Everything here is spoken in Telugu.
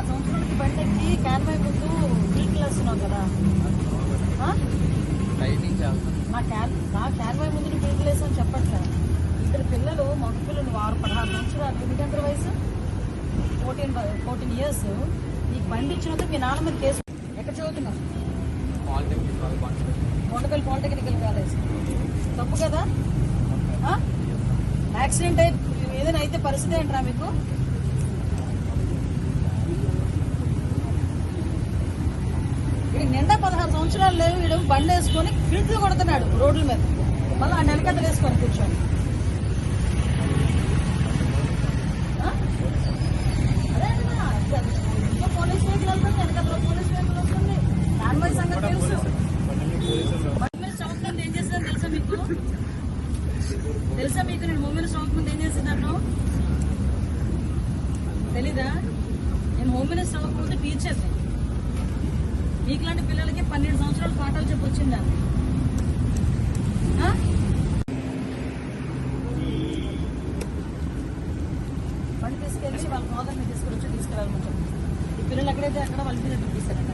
16 సంవత్సరాలకి బండెక్కి క్యాన్వై ముందు వీక్ వేస్తున్నావు కదా. నా క్యాన్వై ముందు వీక్ వేసాను చెప్పట్లేదు. ఇద్దరు పిల్లలు మగ పిల్లలు 16 సంవత్సరాలు. మీకు ఎంత వయసు? 14 years. నీకు బండి ఇచ్చినందుకు మీ నాన్న మీద కేసు. ఎక్కడ చదువుతున్నావు? Kondapalli polytechnical college. తప్పు కదా? యాక్సిడెంట్ ఏదైనా అయితే పరిస్థితి ఏంట్రా మీకు? వీడికి నిండా 16 సంవత్సరాలు లేవు. వీడు బండి వేసుకొని ఫిల్ట్లు కొడుతున్నాడు రోడ్ల మీద. మళ్ళీ ఆ నెలకథలు వేసుకొని కూర్చోండి. అదే ఇంకా పోలీస్ వెహికల్ వెళ్తుంది, వెనకథలో పోలీస్ వెహికల్ వస్తుంది. నార్మల్ సంగతి తెలుసు. చౌక్ ముందు ఏం చేసిందని తెలుసా మీకు? నేను మూవీలో చౌక్ ముందు ఏం చేసినాను తెలీదా? నేను హోమ్ మినిస్టర్ అవ్వకపోతే టీచర్ని. మీకులాంటి పిల్లలకి 12 సంవత్సరాలు పాఠాలు చెప్పి వచ్చిందాన్ని. బండి తీసుకెళ్ళి వాళ్ళ ఫాదర్ని తీసుకెళ్ళి తీసుకెళ్ళాలనుకుంటున్నాను. ఈ పిల్లలు ఎక్కడైతే అక్కడ వాళ్ళ మీద తీసుకెళ్ళండి.